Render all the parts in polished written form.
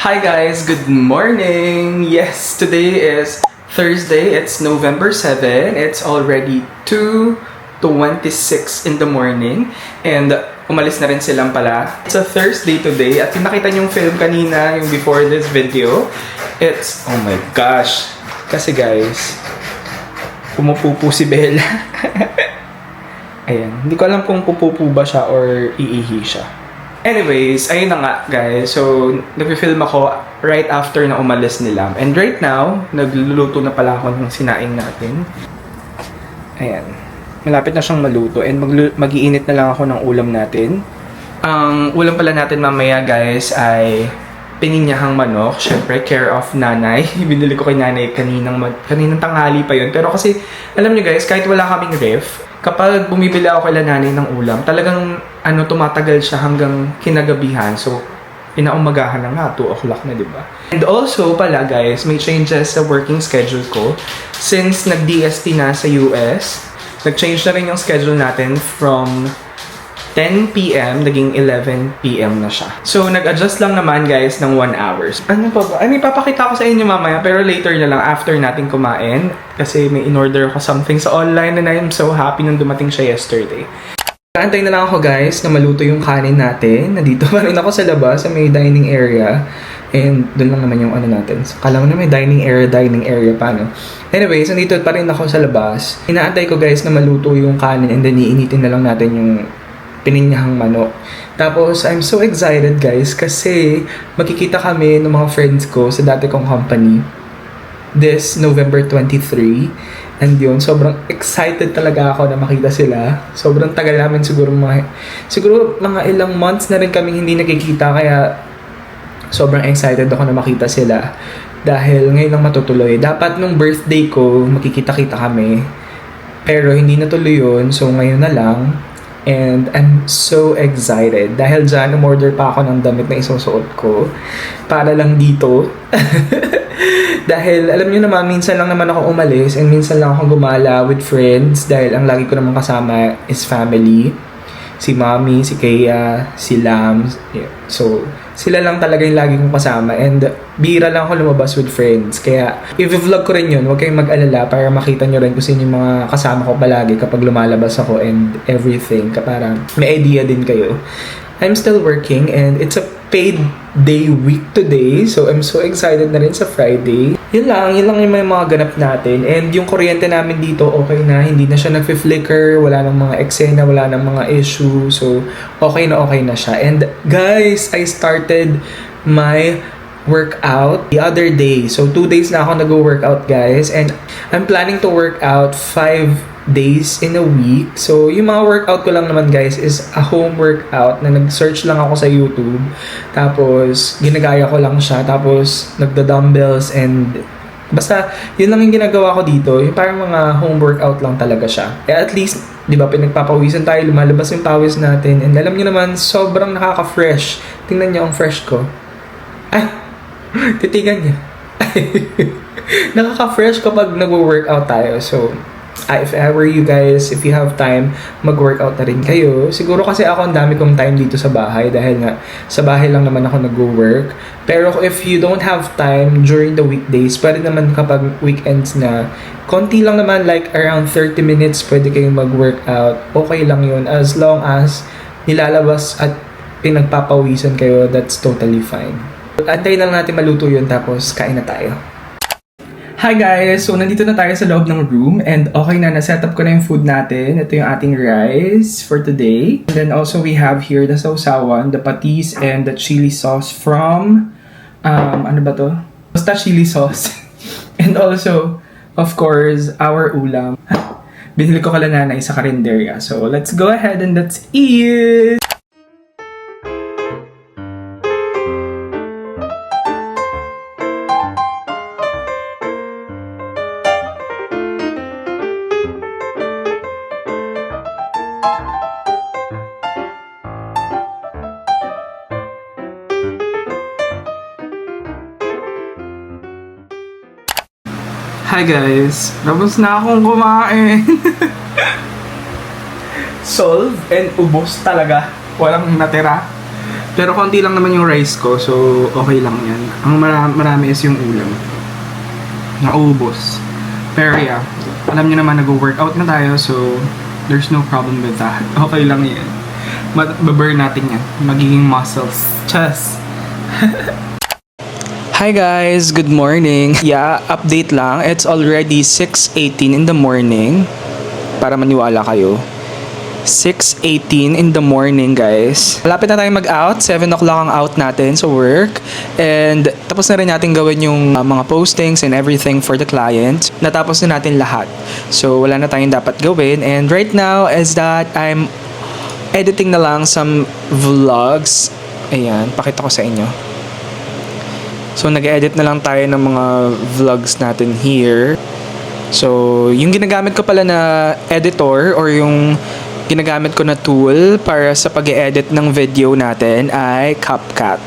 Hi guys, good morning! Yes, today is Thursday. It's November 7. It's already 2:26 in the morning. And umalis na rin silang pala. It's a Thursday today. At yung nakita niyong film kanina, yung before this video, it's, oh my gosh. Kasi guys, pumupupo si Bella. Ayan, hindi ko alam kung pupupo ba siya or iihi siya. Anyways, ayun na nga guys. So, nag-film ako right after na umalis nila. And right now, nagluluto na pala ako ng sinaing natin. Ayan. Malapit na siyang maluto and mag-iinit na lang ako ng ulam natin. Ang ulam pala natin mamaya guys ay pininyahang manok. Syempre, care of nanay. Binili ko kay nanay kaninang tanghali pa yun. Pero kasi, alam nyo guys, kahit wala kaming ref, kapag bumibili ako kay nanay ng ulam, talagang tumatagal siya hanggang kinagabihan. So, inaumagahan na nga, 2 o'clock na, di ba? And also pala guys, may changes sa working schedule ko. Since nag-DST na sa US, nag-change na rin yung schedule natin from 10 p.m. naging 11 p.m. na siya. So, nag-adjust lang naman guys ng 1 hours. Ano pa ba? May papakita ko sa inyo mamaya, pero later na lang after natin kumain. Kasi may in-order ako something sa online and I'm so happy nung dumating siya yesterday. Antay na lang ako guys na maluto yung kanin natin. Nandito pa rin ako sa labas sa may dining area. And doon lang naman yung ano natin. So, kala mo na may dining area pa, no? Anyways, nandito pa rin ako sa labas. Inaantay ko guys na maluto yung kanin and then iinitin na lang natin yung pininyahang manok. Tapos, I'm so excited guys kasi makikita kami ng mga friends ko sa dati kong company this November 23. And yun, sobrang excited talaga ako na makita sila. Sobrang tagal namin siguro mga ilang months na rin kaming hindi nakikita kaya sobrang excited ako na makita sila. Dahil ngayon lang matutuloy. Dapat nung birthday ko, makikita-kita kami. Pero hindi natuloy yun, so ngayon na lang. And I'm so excited. Dahil dyan, umorder pa ako ng damit na isusuot ko. Para lang dito. Dahil, alam nyo naman, minsan lang naman ako umalis. And minsan lang ako gumala with friends. Dahil ang lagi ko naman kasama is family. Si Mommy, si Kea, si Lams. Yeah. So, sila lang talaga yung lagi kong kasama. And bihira lang ako lumabas with friends. Kaya, i-vlog ko rin yun. Huwag kayong mag-alala para makita nyo rin kung sino yung mga kasama ko palagi kapag lumalabas ako and everything. Para may idea din kayo. I'm still working and it's a paid day week today. So, I'm so excited na rin sa Friday. Yun lang yung mga ganap natin. And yung kuryente namin dito, okay na. Hindi na siya nag-flicker. Wala nang mga eksena, wala nang mga issue. So, okay na siya. And guys, I started my workout the other day. So, 2 days na ako nag-workout guys. And I'm planning to work out 5 days in a week. So, yung mga workout ko lang naman guys is a home workout na nag-search lang ako sa YouTube. Tapos, ginagaya ko lang siya. Tapos, nagda-dumbbells and basta, yun lang yung ginagawa ko dito. Yung parang mga home workout lang talaga siya. Eh, at least, di ba, pinagpapawisan tayo, lumalabas yung pawis natin. And alam nyo naman, sobrang nakaka-fresh. Tingnan nyo ang fresh ko. Ay! Titigan niya. Nakaka-fresh kapag nag-workout tayo. So, if I were you guys, if you have time, mag-workout na rin kayo. Siguro kasi ako ang dami kong time dito sa bahay dahil nga sa bahay lang naman ako nag-work. Pero if you don't have time during the weekdays, pwede naman kapag weekends na, konti lang naman, like around 30 minutes, pwede kayong mag-workout. Okay lang yun as long as nilalabas at pinagpapawisan kayo, that's totally fine. Antayin lang natin maluto yun tapos kain na tayo. Hi guys! So, nandito na tayo sa loob ng room and okay na, na-set up ko na yung food natin. Ito yung ating rice for today. And then also we have here the sausawan, the patis, and the chili sauce from, ano ba to? Basta chili sauce. And also, of course, our ulam. Binili ko kala nanay sa karinderya. So, let's go ahead and let's eat! Hi guys! Tapos na akong kumain! Solve and ubos talaga. Walang natira. Pero konti lang naman yung rice ko, so okay lang yan. Ang marami is yung ulam. Naubos. Pero yeah, alam niyo naman nag-workout na tayo, so there's no problem with that. Okay lang yan. Baburn natin yan. Magiging muscles. Chest. Hi guys, good morning. Yeah, update lang. It's already 6:18 in the morning. Para maniwala kayo. 6:18 in the morning, guys. Malapit na tayong mag-out. 7 o'clock ang out natin sa work. And tapos na rin natin gawin yung mga postings and everything for the client. Natapos na natin lahat. So, wala na tayong dapat gawin. And right now is that I'm editing na lang some vlogs. Ayan, pakita ko sa inyo. So, nag-edit na lang tayo ng mga vlogs natin here. So, yung ginagamit ko pala na editor or yung ginagamit ko na tool para sa pag-edit ng video natin ay CapCut.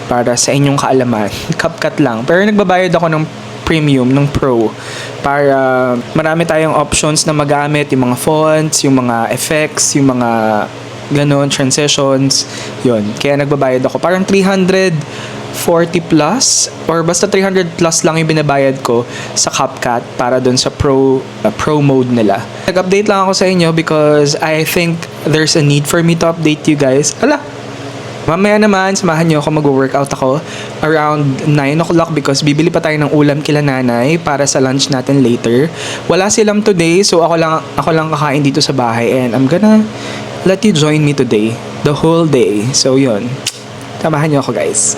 Para sa inyong kaalaman. CapCut lang. Pero nagbabayad ako ng premium, ng pro. Para marami tayong options na magamit. Yung mga fonts, yung mga effects, yung mga ganon, transitions. Yun. Kaya nagbabayad ako. Parang 340 plus or basta 300 plus lang yung binabayad ko sa CapCut para dun sa pro mode nila. Nag-update lang ako sa inyo because I think there's a need for me to update you guys. Mamaya naman, samahan nyo ako, mag-workout ako around 9 o'clock because bibili pa tayo ng ulam kila nanay para sa lunch natin later. Wala silang today, so ako lang kakain dito sa bahay and I'm gonna let you join me today, the whole day. So yun, samahan nyo ako guys.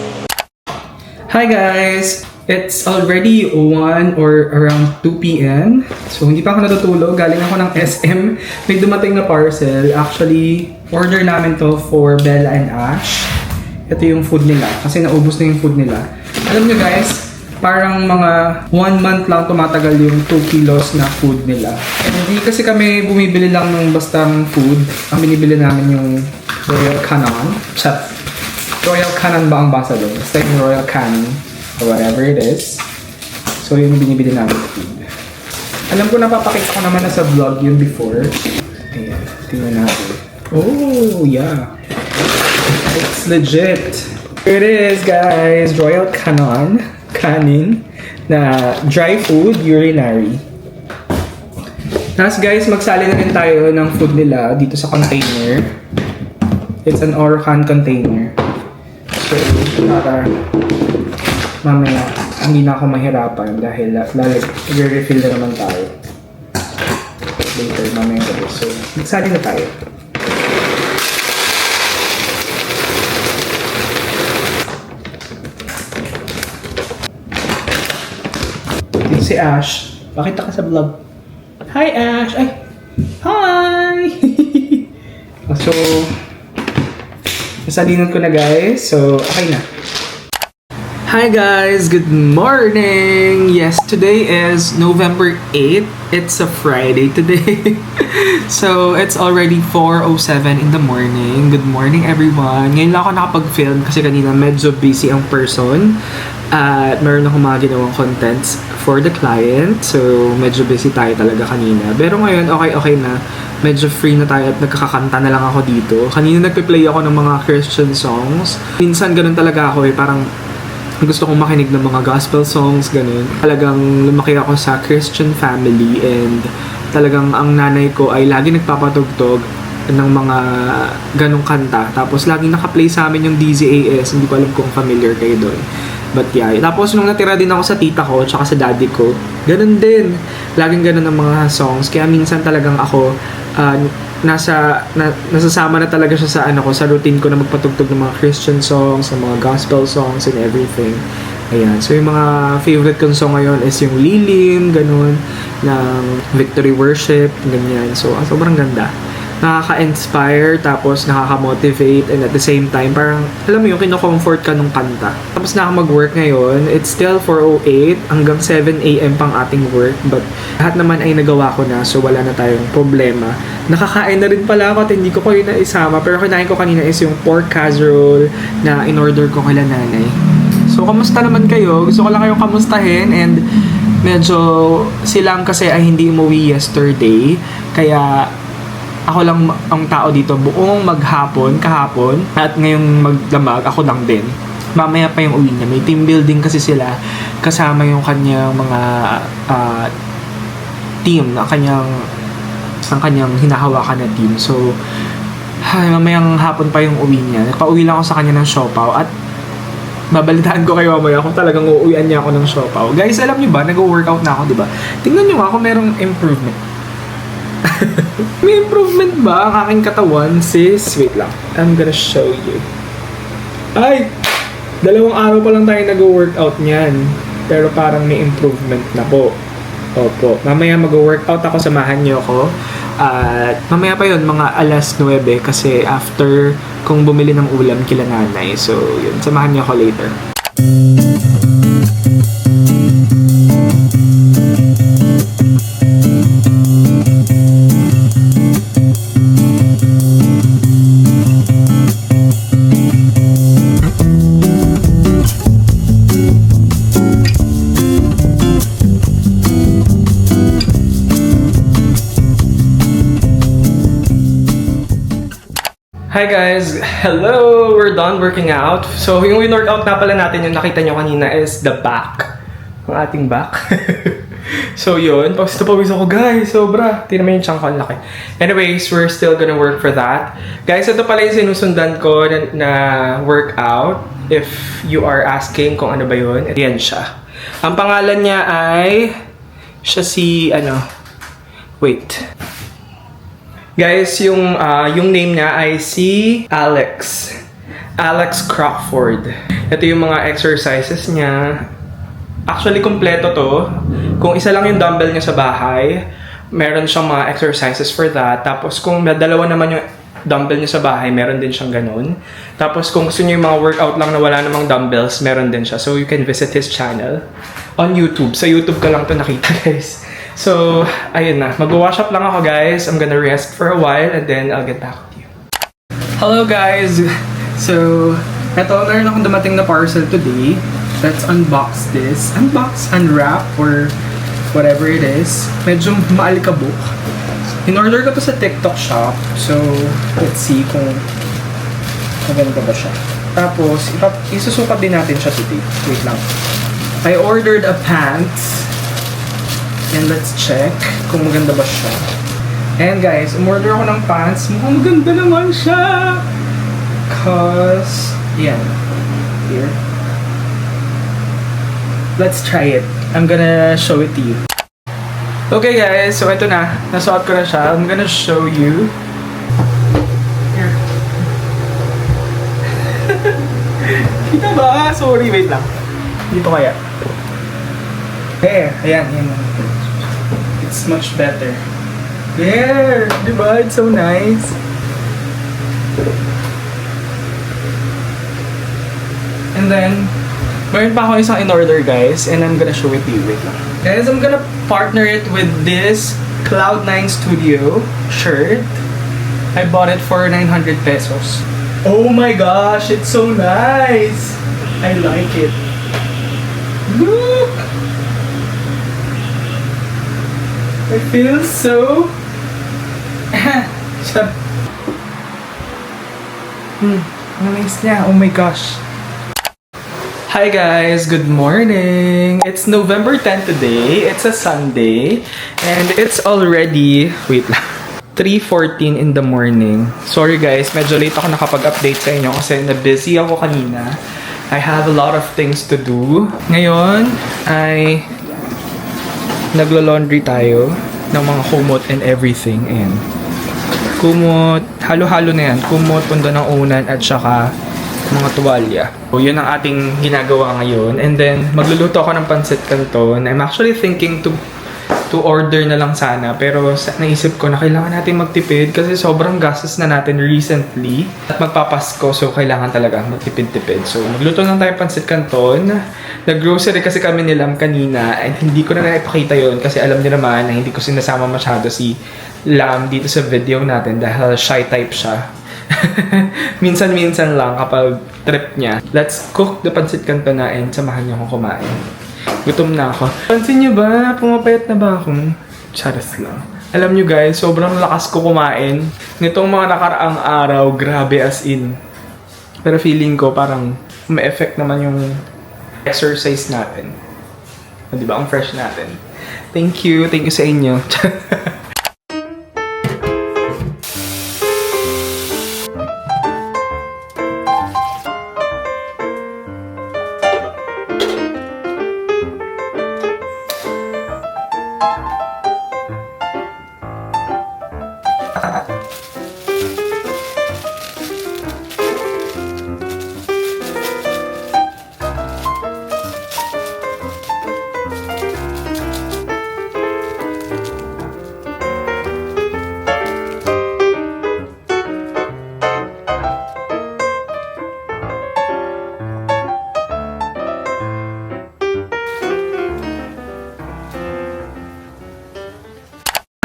Hi guys! It's already 1 or around 2 p.m. So, hindi pa ako natutulog. Galing ako ng SM. May dumating na parcel. Actually, order namin to for Bella and Ash. Ito yung food nila. Kasi naubos na yung food nila. Alam nyo guys, parang mga 1 month lang tumatagal yung 2 kilos na food nila. Hindi kasi kami bumibili lang ng bastang food. Ang binibili namin yung Royal Canin. Royal Canin ba ang basa doon? Basta yung Royal Canin or whatever it is. So yun yung binibili namin food. Alam ko napapakita ko naman na sa vlog yun before. Ayan, tingnan natin. Oh, yeah. It's legit. Here it is, guys. Royal Canin na dry food urinary. Tapos guys, magsali na rin tayo ng food nila dito sa container. It's an Orocan container. So, para mamaya hindi na ako mahirapan dahil i-refill na naman tayo later mamaya gabi. So, nagsali na tayo. Dito si Ash. Pakita ka sa vlog. Hi Ash! Ay! Hi! So, nasalinan ko na guys. So, okay na. Hi guys! Good morning! Yes, today is November 8. It's a Friday today. So, it's already 4:07 in the morning. Good morning everyone! Ngayon lang ako nakapag-film kasi kanina medyo busy ang person. At meron akong mga ginawang contents for the client. So, medyo busy tayo talaga kanina. Pero ngayon, okay na. Medyo free na tayo at nagkakakanta na lang ako dito. Kanina nagpe-play ako ng mga Christian songs. Minsan ganun talaga ako parang gusto kong makinig ng mga gospel songs, ganun. Talagang lumaki ako sa Christian family and talagang ang nanay ko ay lagi nagpapatugtog ng mga ganong kanta. Tapos laging naka-play sa amin yung DZAS. Hindi ko alam kung familiar kayo doon. But yeah, tapos nung natira din ako sa tita ko tsaka sa daddy ko, ganun din. Laging ganun ang mga songs. Kaya minsan talagang ako nasasama na talaga siya sa sa routine ko na magpatugtog ng mga Christian songs, ng mga gospel songs and everything. Ayan. So yung mga favorite kong song ngayon is yung Lilim, ganun, ng Victory Worship, ganyan. So sobrang ganda. Nakaka-inspire, tapos nakaka-motivate, and at the same time, parang, alam mo yung kino-comfort ka nung kanta. Tapos na ako mag-work ngayon, it's still 4:08, hanggang 7 a.m. pang ating work, but lahat naman ay nagawa ko na, so wala na tayong problema. Nakakain na rin pala ako at hindi ko kayo na isama, pero kinain ko kanina is yung pork casserole na in-order ko kila nanay. So, kamusta naman kayo? Gusto ko lang kayong kamustahin, and medyo silang kasi ay hindi umuwi yesterday, kaya Ako lang ang tao dito buong kahapon, at ngayong magdamag, ako lang din. Mamaya pa yung uwi niya. May team building kasi sila kasama yung kanyang mga team na ang kanyang hinahawakan na team. So, mamayang hapon pa yung uwi niya. Nagpa-uwi lang ako sa kanya ng siopaw at babalitaan ko kayo mamaya kung talagang uuwian niya ako ng siopaw. Guys, alam niyo ba, nag-workout na ako, di ba? Tingnan niyo nga kung merong improvement. May improvement ba ang aking katawan, sis? Wait lang. I'm gonna show you. Ay! 2 araw pa lang tayo nag-workout niyan. Pero parang may improvement na po. Opo. Mamaya mag-workout ako, samahan niyo ako. At mamaya pa yun, mga 9:00 kasi after kung bumili ng ulam kila nanay. So, yun. Samahan niyo ako later. Hi guys! Hello! We're done working out. So, yung workout na pala natin, yung nakita nyo kanina is the back. Ang ating back. So, yun. Pawis ako, guys. Sobra. Tingnan mo yung chunk ko, ang laki. Anyways, we're still gonna work for that. Guys, ito pala yung sinusundan ko na workout. If you are asking kung ano ba yun, yan siya. Ang pangalan niya ay... siya si... Wait. Guys, yung name niya ay si Alex. Alex Crockford. Ito yung mga exercises niya. Actually, kompleto to. Kung isa lang yung dumbbell niya sa bahay, meron siyang mga exercises for that. Tapos kung dalawa naman yung dumbbell niya sa bahay, meron din siyang ganun. Tapos kung gusto niyo yung mga workout lang na wala namang dumbbells, meron din siya. So you can visit his channel on YouTube. Sa YouTube ka lang to nakita, guys. So, ayun na. Mag-wash up lang ako, guys. I'm gonna rest for a while and then I'll get back with you. Hello, guys! So, eto, meron akong dumating na parcel today. Let's unbox this. Unwrap, or whatever it is. Medyo maalikabok. In-order ko to sa TikTok shop. So, let's see kung maganda ba siya. Tapos, isusukat din natin siya today. Wait lang. I ordered a pants. And let's check kung maganda ba siya. And guys, umorder ako ng pants. Mukhang maganda naman siya. Cause, yan. Here. Let's try it. I'm gonna show it to you. Okay guys, so ito na. Nasuot ko na siya. I'm gonna show you. Here. Kita ba? Sorry, wait lang. Dito kaya. There. Ayan, yan. It's much better. There! Diba? It's so nice. And then, meron pa ako isang in-order, guys. And I'm gonna show it to you. Wait lang. Guys, I'm gonna partner it with this Cloud9 Studio shirt. I bought it for 900 pesos. Oh my gosh! It's so nice! I like it. Look! I feel so... Ang nice niya. Oh my gosh. Hi guys! Good morning! It's November 10 today. It's a Sunday. And it's already... Wait lang. 3:14 in the morning. Sorry guys, medyo late ako nakapag-update sa inyo kasi na-busy ako kanina. I have a lot of things to do. Ngayon ay... naglo-laundry tayo ng mga kumot and everything. Ayan. Kumot, halo-halo na yan. Kumot, pundo ng unan at saka mga tuwalya. So, yun ang ating ginagawa ngayon. And then, magluluto ako ng pancit canton. I'm actually thinking to order na lang sana. Pero naisip ko na kailangan natin magtipid kasi sobrang gastos na natin recently. At magpapasko, so kailangan talaga magtipid-tipid. So, magluto lang tayo pancit canton. Nag-grocery kasi kami nilam kanina and hindi ko na naipakita yun kasi alam niyo naman na hindi ko sinasama masyado si Lam dito sa video natin dahil shy type siya. Minsan-minsan lang kapag trip niya. Let's cook the pancit canton na and samahan niyo akong kumain. Gutom na ako. Pansin niyo ba? Pumapayat na ba akong charas lang? Alam nyo guys, sobrang lakas ko kumain. Nitong mga nakaraang araw, grabe as in. Pero feeling ko parang may effect naman yung exercise natin. Di ba? Ang fresh natin. Thank you sa inyo.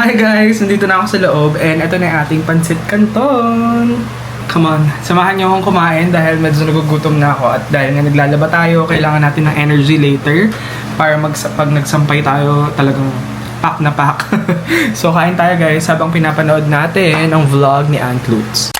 Hi guys! Nandito na ako sa loob and ito na yung ating pancit canton. Come on, samahan niyo akong kumain dahil medyo nagugutom na ako at dahil nga naglalaba tayo, kailangan natin ng energy later para pag nagsampay tayo talagang pack na pack. So kain tayo guys habang pinapanood natin ang vlog ni Aunt Lutz.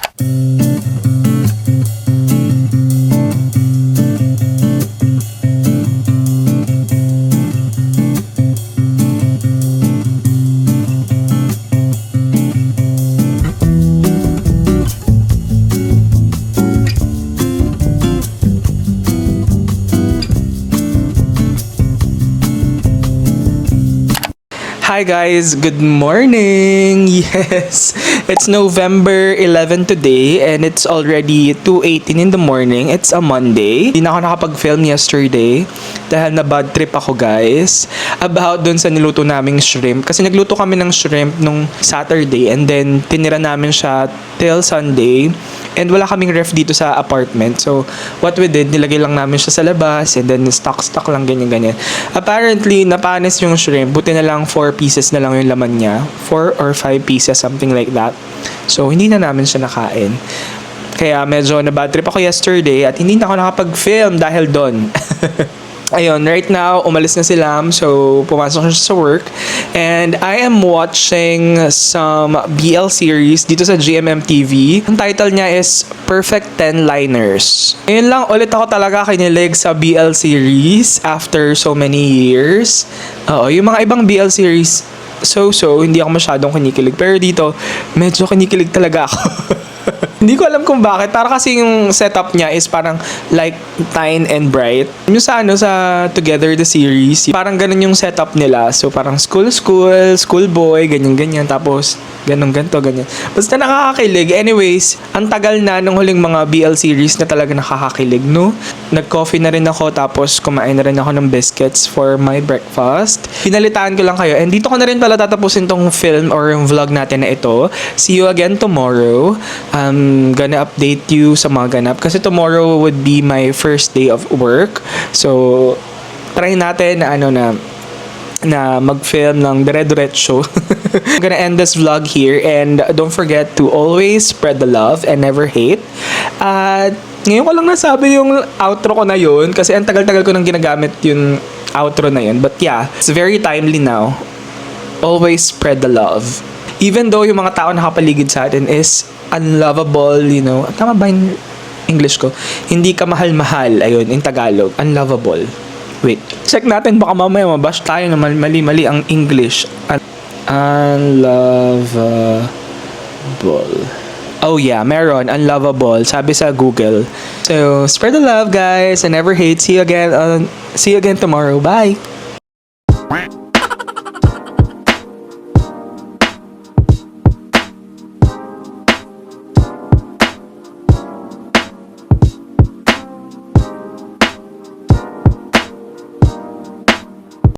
Hi guys, good morning! Yes, it's November 11 today and it's already 2:18 in the morning. It's a Monday. Hindi na ako nakapag-film yesterday dahil na bad trip ako guys about dun sa niluto naming shrimp. Kasi nagluto kami ng shrimp nung Saturday and then tinira namin siya till Sunday. And wala kaming ref dito sa apartment. So, what we did, nilagay lang namin siya sa labas and then stock lang ganyan. Apparently, napanis yung shrimp. Buti na lang 4 pieces na lang yung laman niya. 4 or 5 pieces, something like that. So, hindi na namin siya nakain. Kaya medyo na bad trip ako yesterday at hindi na ako nakapag-film dahil doon. Ayun, right now, umalis na si Lam, so pumasok siya sa work. And I am watching some BL series dito sa GMM TV. Ang title niya is Perfect 10 Liners. Ngayon lang ulit ako talaga kinilig sa BL series after so many years. Oo, yung mga ibang BL series, so, hindi ako masyadong kinikilig. Pero dito, medyo kinikilig talaga ako. Hindi ko alam kung bakit. Para kasi yung setup niya is parang like Tyne and Bright. Yung sa Together the series, parang ganun yung setup nila. So parang school boy, ganyan. Tapos ganito. Basta nakakakilig. Anyways, ang tagal na nung huling mga BL series na talaga nakakakilig, no? Nag-coffee na rin ako tapos kumain na rin ako ng biscuits for my breakfast. Pinalitaan ko lang kayo. And dito ko na rin pala tatapusin tong film or yung vlog natin na ito. See you again tomorrow. Gonna update you sa mga ganap kasi tomorrow would be my first day of work. So, try natin na mag-film ng dire-diretso. I'm gonna end this vlog here and don't forget to always spread the love and never hate. At ngayon ko lang nasabi yung outro ko na yun kasi ang tagal-tagal ko nang ginagamit yung outro na yun. But yeah, it's very timely now. Always spread the love. Even though yung mga tao nakapaligid sa atin is unlovable, you know. Tama ba yung English ko? Hindi ka mahal-mahal. Ayun, in Tagalog. Unlovable. Wait. Check natin. Baka mamaya mabash tayo na mali-mali ang English. Unlovable. Oh yeah, meron. Unlovable. Sabi sa Google. So, spread the love, guys. And never hate. See you again tomorrow. Bye!